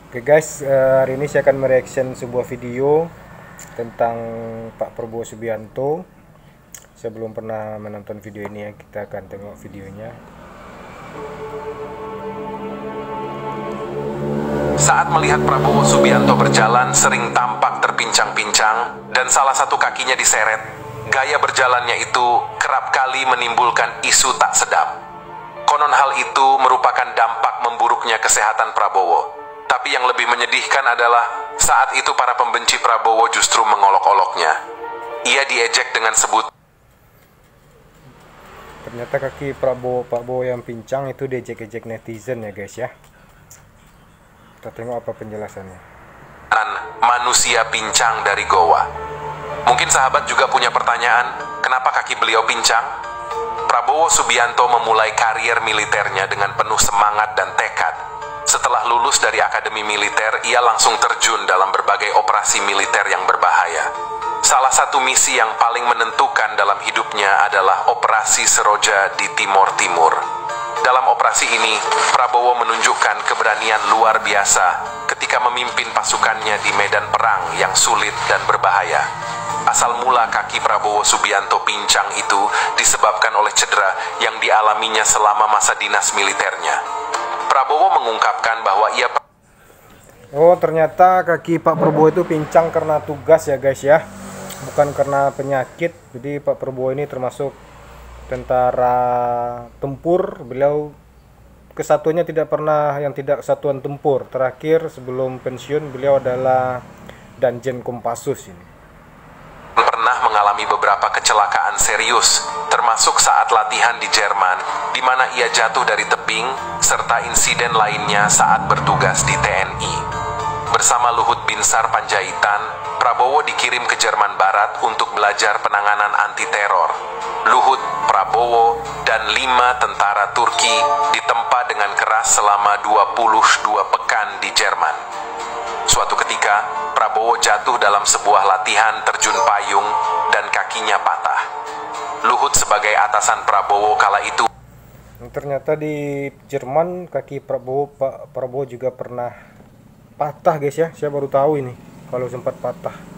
Oke guys, hari ini saya akan mereaction sebuah video tentang Pak Prabowo Subianto. Saya belum pernah menonton video ini ya, kita akan tengok videonya. Saat melihat Prabowo Subianto berjalan sering tampak terpincang-pincang dan salah satu kakinya diseret. Gaya berjalannya itu kerap kali menimbulkan isu tak sedap. Konon hal itu merupakan dampak memburuknya kesehatan Prabowo. Tapi yang lebih menyedihkan adalah saat itu para pembenci Prabowo justru mengolok-oloknya. Ia diejek dengan sebut. Ternyata kaki Pak Prabowo yang pincang itu diejek-ejek netizen ya guys ya. Kita tengok apa penjelasannya. Manusia pincang dari Goa. Mungkin sahabat juga punya pertanyaan, kenapa kaki beliau pincang? Prabowo Subianto memulai karier militernya dengan penuh semangat dan tekad. Setelah lulus dari akademi militer, ia langsung terjun dalam berbagai operasi militer yang berbahaya. Salah satu misi yang paling menentukan dalam hidupnya adalah Operasi Seroja di Timor Timur. Dalam operasi ini, Prabowo menunjukkan keberanian luar biasa ketika memimpin pasukannya di medan perang yang sulit dan berbahaya. Asal mula kaki Prabowo Subianto pincang itu disebabkan oleh cedera yang dialaminya selama masa dinas militernya. Prabowo mengungkapkan bahwa ia... Oh, ternyata kaki Pak Prabowo itu pincang karena tugas ya guys ya, bukan karena penyakit. Jadi Pak Prabowo ini termasuk tentara tempur. Beliau kesatuannya tidak satuan tempur. Terakhir sebelum pensiun beliau adalah Danjen Kopassus ini. Pernah mengalami beberapa kecelakaan serius, termasuk saat latihan di Jerman, di mana ia jatuh dari tebing, serta insiden lainnya saat bertugas di TNI. Bersama Luhut Binsar Panjaitan, Prabowo dikirim ke Jerman Barat untuk belajar penanganan anti-teror. Luhut, Prabowo, dan 5 tentara Turki ditempa dengan keras selama 22 pekan di Jerman. Suatu ketika, Prabowo jatuh dalam sebuah latihan terjun payung dan kakinya patah. Luhut sebagai atasan Prabowo kala itu. Ternyata di Jerman kaki Pak Prabowo juga pernah patah guys ya. Saya baru tahu ini kalau sempat patah.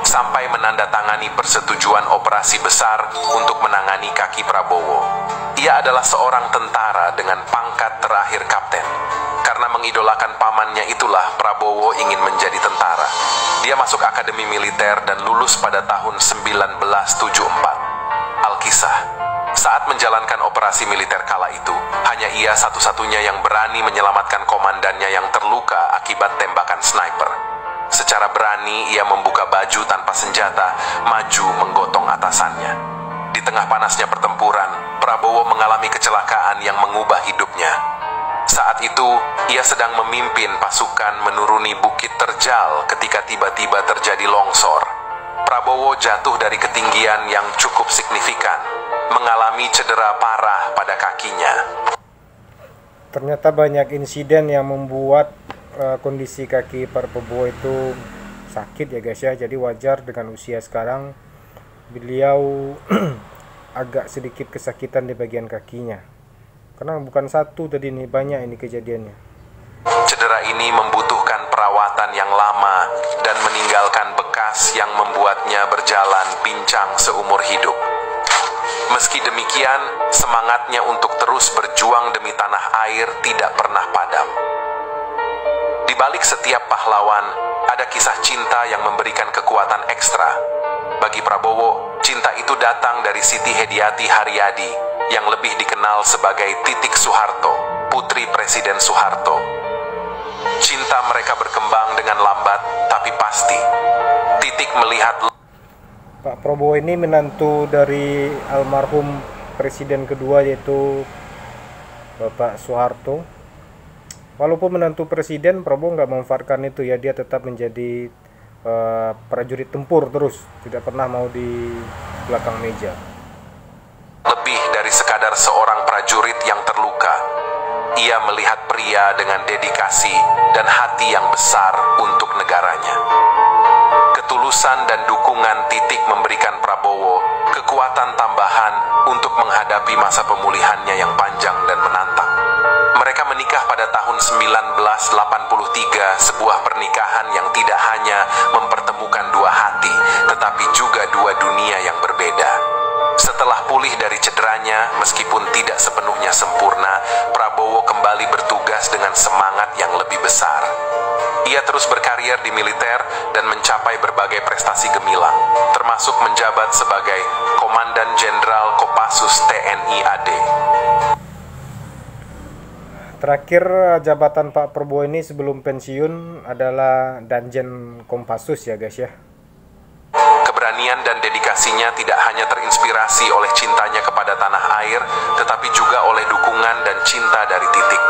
Sampai menandatangani persetujuan operasi besar untuk menangani kaki Prabowo. Ia adalah seorang tentara dengan pangkat terakhir kapten. Karena mengidolakan pamannya itulah Prabowo ingin menjadi tentara. Dia masuk akademi militer dan lulus pada tahun 1974. Alkisah, saat menjalankan operasi militer kala itu, hanya ia satu-satunya yang berani menyelamatkan komandannya yang terluka akibat tembakan sniper. Secara berani ia membuka baju tanpa senjata, maju menggotong atasannya. Di tengah panasnya pertempuran, Prabowo mengalami kecelakaan yang mengubah hidupnya. Saat itu, ia sedang memimpin pasukan menuruni Bukit Terjal ketika tiba-tiba terjadi longsor. Prabowo jatuh dari ketinggian yang cukup signifikan, mengalami cedera parah pada kakinya. Ternyata banyak insiden yang membuat kondisi kaki Pak Prabowo itu sakit ya guys ya. Jadi wajar dengan usia sekarang beliau agak sedikit kesakitan di bagian kakinya. Karena bukan satu tadi nih, banyak ini kejadiannya. Cedera ini membutuhkan perawatan yang lama dan meninggalkan bekas yang membuatnya berjalan pincang seumur hidup. Meski demikian, semangatnya untuk terus berjuang demi tanah air tidak pernah padam. Di balik setiap pahlawan, ada kisah cinta yang memberikan kekuatan ekstra. Bagi Prabowo, cinta itu datang dari Siti Hediati Haryadi, yang lebih dikenal sebagai Titik Soeharto, putri Presiden Soeharto. Cinta mereka berkembang dengan lambat, tapi pasti. Titik melihat Pak Prabowo ini menantu dari almarhum Presiden kedua yaitu Bapak Soeharto. Walaupun menantu presiden, Prabowo nggak memanfaatkan itu ya, dia tetap menjadi prajurit tempur terus, tidak pernah mau di belakang meja. Lebih dari sekadar seorang prajurit yang terluka, ia melihat pria dengan dedikasi dan hati yang besar untuk negaranya. Ketulusan dan dukungan Titik memberikan Prabowo kekuatan tambahan untuk menghadapi masa pemulihannya yang panjang dan menantang. Mereka menikah pada pada tahun 1983 sebuah pernikahan yang tidak hanya mempertemukan dua hati, tetapi juga dua dunia yang berbeda. Setelah pulih dari cederanya, meskipun tidak sepenuhnya sempurna, Prabowo kembali bertugas dengan semangat yang lebih besar. Ia terus berkarier di militer dan mencapai berbagai prestasi gemilang, termasuk menjabat sebagai Komandan Jenderal Kopassus TNI AD. Terakhir jabatan Pak Prabowo ini sebelum pensiun adalah Danjen Kopassus ya guys ya. Keberanian dan dedikasinya tidak hanya terinspirasi oleh cintanya kepada tanah air, tetapi juga oleh dukungan dan cinta dari Titik.